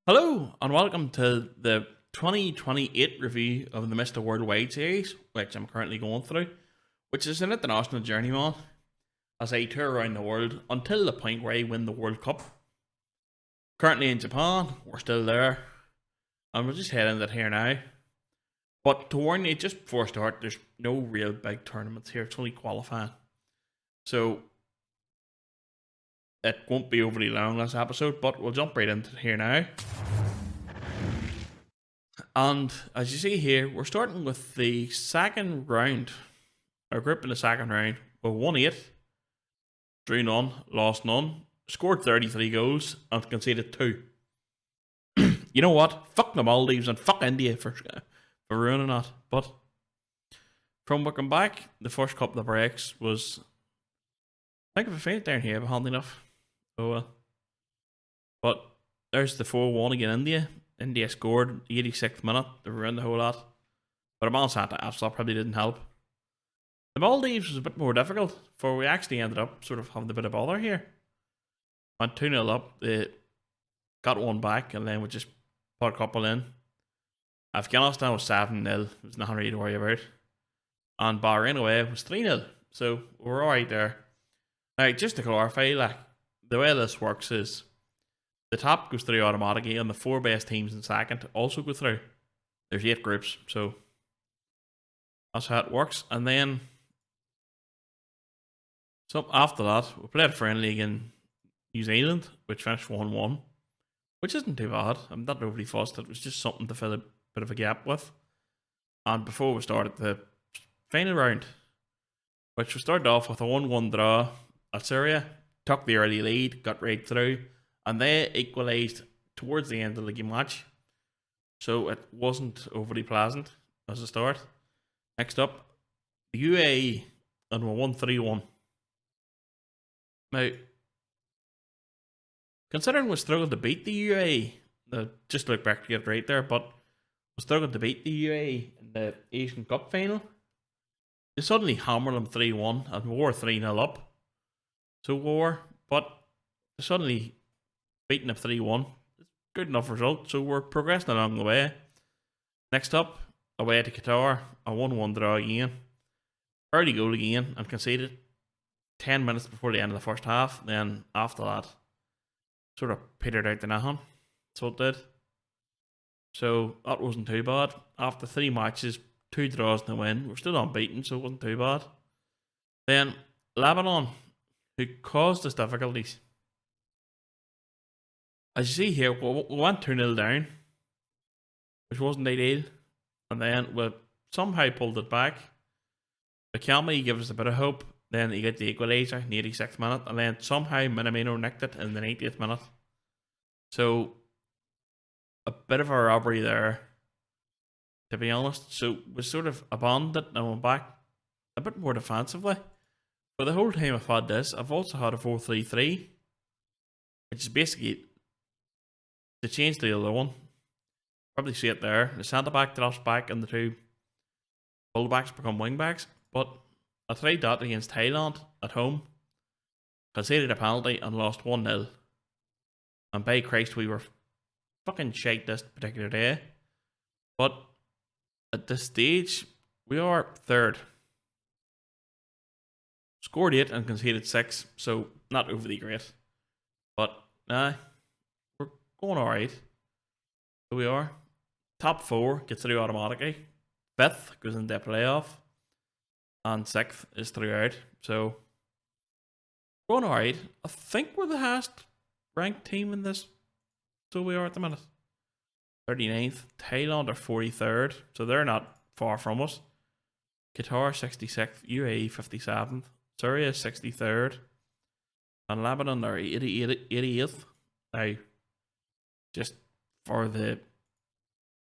Hello and welcome to the 2028 review of the Mr. Worldwide series, which I'm currently going through, which is an international journeyman as I tour around the world until the point where I win the World Cup. Currently in Japan, we're still there, and we'll just head into it here now. But to warn you, just before I start, there's no real big tournaments here, it's only qualifying. So it won't be overly long this episode, but we'll jump right into it here now. And as you see here, we're starting with the second round. Our group in the second round. We won 8, drew none, lost none, scored 33 goals, and conceded 2. You know what? Fuck the Maldives and fuck India for ruining that. But from working back, the first couple of breaks was, I think if I find it down here, I'm handy enough. Oh well. But there's the 4-1 against India. India scored 86th minute. They ruined the whole lot. But a man sat to that probably didn't help. The Maldives was a bit more difficult, for we actually ended up sort of having a bit of bother here. Went 2-0 up, they got one back, and then we just put a couple in. Afghanistan was 7-0, there was nothing really to worry about. And Bahrain away was 3-0, so we're alright there. Now, just to clarify, the way this works is the top goes through automatically, and the 4 best teams in second also go through. There's 8 groups, so that's how it works. And then, so after that, we played a friendly in New Zealand, which finished 1-1, which isn't too bad. I'm not overly fussed. It was just something to fill a bit of a gap with. And before we started the final round, which we started off with a 1-1 draw at Syria, took the early lead, got right through, and they equalised towards the end of the game match. So it wasn't overly pleasant as a start. Next up, the UAE, and we won 3-1. Now, considering we struggled to beat the UAE, just look back to get right there, but we struggled to beat the UAE in the Asian Cup final. They suddenly hammered them 3-1, and we were 3-0 up. So we were, but they suddenly beating them 3-1. Good enough result, so we're progressing along the way. Next up, away to Qatar, a 1-1 draw again. Early goal again, and conceded 10 minutes before the end of the first half. Then after that, sort of petered out the nothing. So it did. So that wasn't too bad. After 3 matches, 2 draws and a win, we're still unbeaten, so it wasn't too bad. Then Lebanon, who caused us difficulties. As you see here, we went 2-0 down, which wasn't ideal, and then we somehow pulled it back. McConville gave us a bit of hope, then he got the equaliser in the 86th minute, and then somehow Minamino nicked it in the 90th minute. So, a bit of a robbery there, to be honest. So, we sort of abandoned it and went back a bit more defensively. For the whole time I've had this, I've also had a 4-3-3, which is basically to change the other one. Probably see it there. The centre back drops back, and the 2 fullbacks become wing backs. But I tried that against Thailand at home, conceded a penalty, and lost 1-0. And by Christ, we were fucking shite this particular day. But at this stage, we are 3rd. Scored 8 and conceded 6, so not overly great. But we're going alright. Here we are. Top 4 gets through automatically. 5th goes into the playoff. And 6th is through out. So, going alright. I think we're the highest ranked team in this. So we are at the minute. 39th. Thailand are 43rd. So they're not far from us. Qatar 66th. UAE 57th. Syria 63rd. And Lebanon are 88th. Now, just for the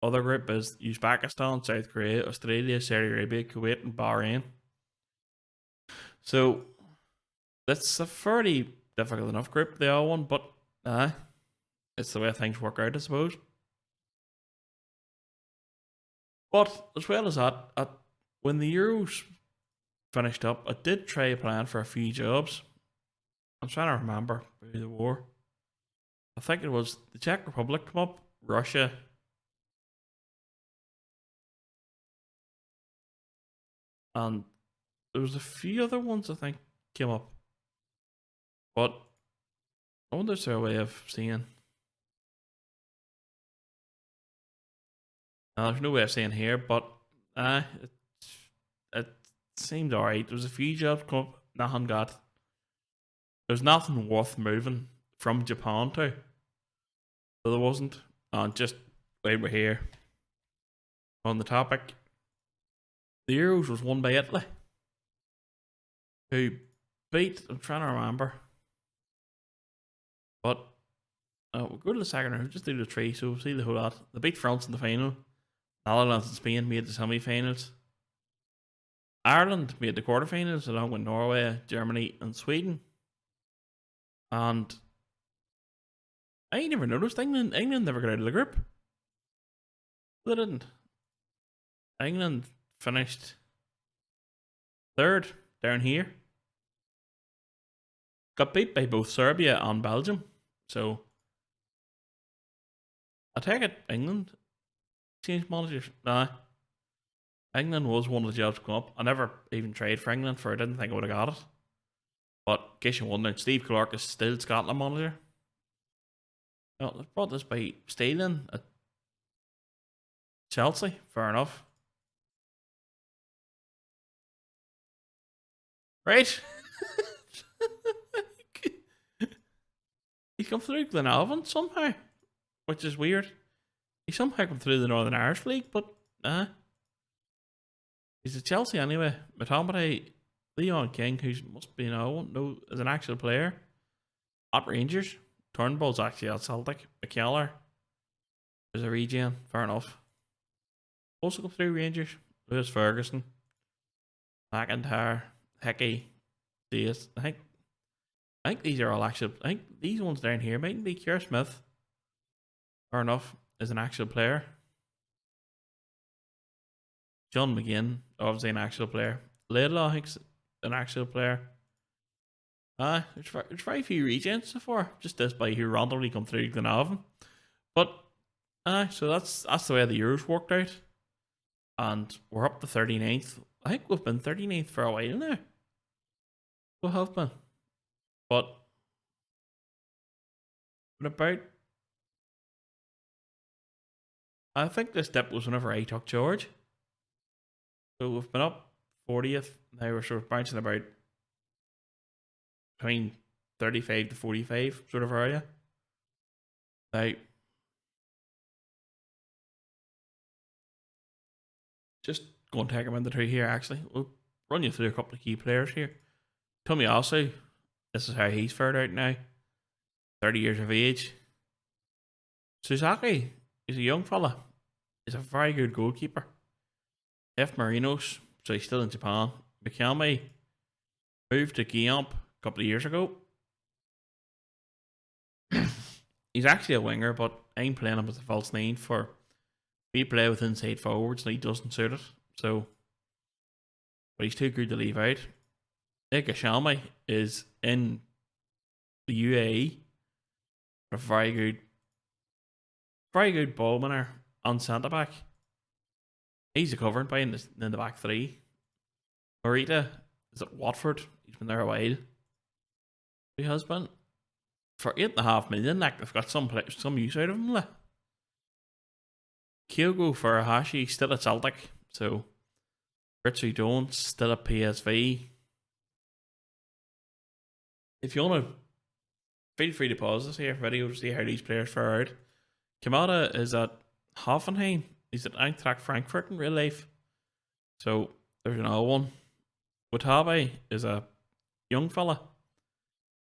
other group is Uzbekistan, South Korea, Australia, Saudi Arabia, Kuwait, and Bahrain. So, that's a fairly difficult enough group, they all won, but it's the way things work out, I suppose. But, as well as that, when the Euros finished up, I did try applying for a few jobs. I'm trying to remember who they were. I think it was the Czech Republic come up, Russia. And there was a few other ones I think came up. But I wonder if there's a way of seeing. There's no way of saying here, but it seemed alright. There was a few jobs come up, nothing got. There's nothing worth moving from Japan to. So there wasn't. And just while we're here on the topic, the Euros was won by Italy, who beat, I'm trying to remember, but we'll go to the second round, just do the three, so we'll see the whole lot. They beat France in the final. Netherlands and Spain made the semi-finals. Ireland made the quarterfinals along with Norway, Germany and Sweden. And I never noticed England never got out of the group. They didn't. England finished third down here. Got beat by both Serbia and Belgium. So I take it England changed managers. Nah. England was one of the jobs to come up. I never even tried for England for I didn't think I would have got it. But in case you're wondering, Steve Clark is still Scotland manager. Well, they brought this by stealing at Chelsea. Fair enough. Right? He come through Glenavon somehow, which is weird. He somehow come through the Northern Irish League, but he's at Chelsea anyway. McConville, Leon King, who must be know as an actual player at Rangers. Turnbull's actually at Celtic. McKellar is a regen. Fair enough. Also come through Rangers. Lewis Ferguson, McIntyre, Hickey, Diaz. I think these are all actual. I think these ones down here might be Keir Smith. Fair enough, is an actual player. John McGinn, obviously an actual player. Laidlaw, I think's an actual player. There's very few regents so far. Just this by who randomly come through Glenavon. But so that's the way the Euros worked out. And we're up to 39th. I think we've been 39th for a while now. We have been. But about, I think this dip was whenever I took George. So we've been up 40th. Now we're sort of bouncing about between 35 to 45 sort of area. Now, just go and take him in the tree here actually. We'll run you through a couple of key players here. Tomiyasu, this is how he's fared out now. 30 years of age. Suzaki is a young fella. He's a very good goalkeeper. F. Marinos, so he's still in Japan. Mikami moved to Giamp a couple of years ago. He's actually a winger, but I'm playing him as a false nine for we play with inside forwards and he doesn't suit it. So, but he's too good to leave out. Ikashami is in the UAE. A very good ball winner on centre back. He's a covering by in the back three. Morita is at Watford. He's been there a while. He has been for 8.5 million. Like they've got some use out of him. Kyogo Furuhashi still at Celtic. So Richie Jones still at PSV. If you want to, feel free to pause this here video to see how these players fare out. Kamada is at Hoffenheim. He's at Eintracht Frankfurt in real life. So there's another one. Watabe is a young fella.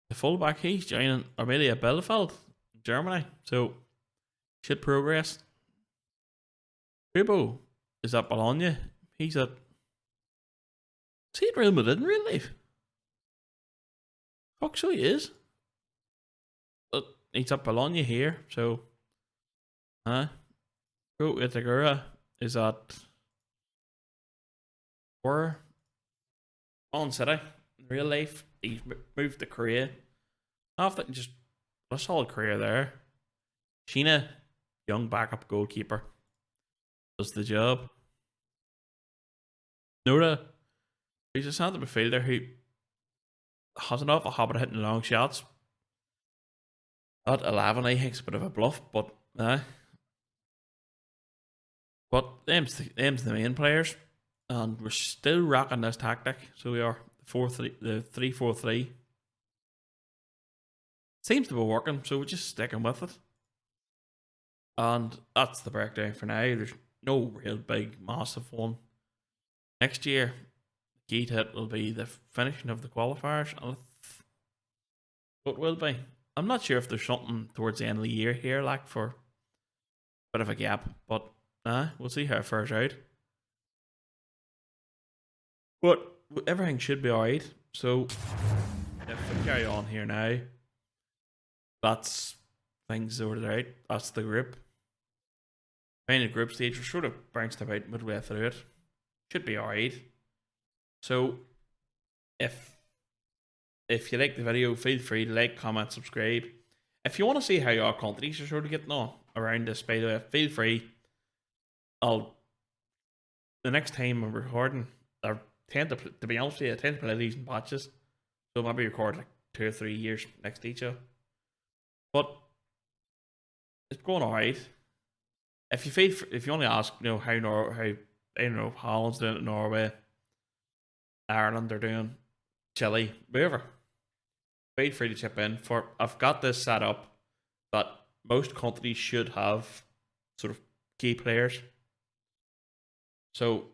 The fullback, he's joining Arminia Bielefeld in Germany. So should progress. Kubo is at Bologna. He's at Real Madrid in real life. Fuck, so he is. But he's at Bologna here, so Go Itagura is at where on City in real life. He's moved to Korea. After just a solid career there. Sheena young backup goalkeeper does the job. Nora, he's a centre midfielder who has an awful habit of hitting long shots. At 11, I think it's a bit of a bluff, but them's the main players, and we're still rocking this tactic. So we are the 3-4-3. Seems to be working, so we're just sticking with it. And that's the breakdown for now. There's no real big, massive one. Next year, the key to it will be the finishing of the qualifiers, and it will be. I'm not sure if there's something towards the end of the year here, like for a bit of a gap, but we'll see how it fares out. But everything should be alright. So if we carry on here now, that's things sorted out. That's the group. Final group stage, we're sort of bounced about midway through it. Should be alright. So if you like the video, feel free to like, comment, subscribe. If you want to see how your countries are sort of getting on around this, by the way, feel free. The next time I'm recording, I tend to be honest with you, I tend to play these in batches. So maybe record like 2 or 3 years next to each other. But it's going alright. If you want to ask, how Holland's doing it, Norway, Ireland are doing, Chile, wherever, feel free to chip in. I've got this set up that most countries should have sort of key players. So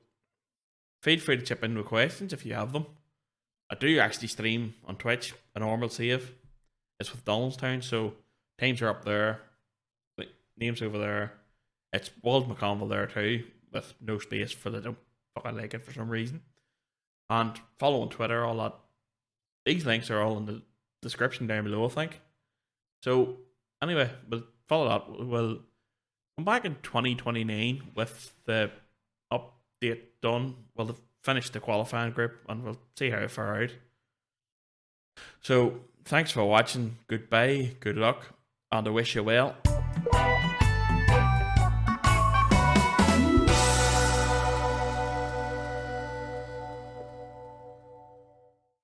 feel free to chip in with questions if you have them. I do actually stream on Twitch. A normal save is with Donaldstown, so teams are up there, names over there. It's World McConville there too, with no space for they don't fucking like it for some reason. And follow on Twitter, all that. These links are all in the description down below, I think. So anyway, we'll follow that. We'll come back in 2029 with the update done. We'll finish the qualifying group and we'll see how it fares out. So thanks for watching. Goodbye, good luck, and I wish you well.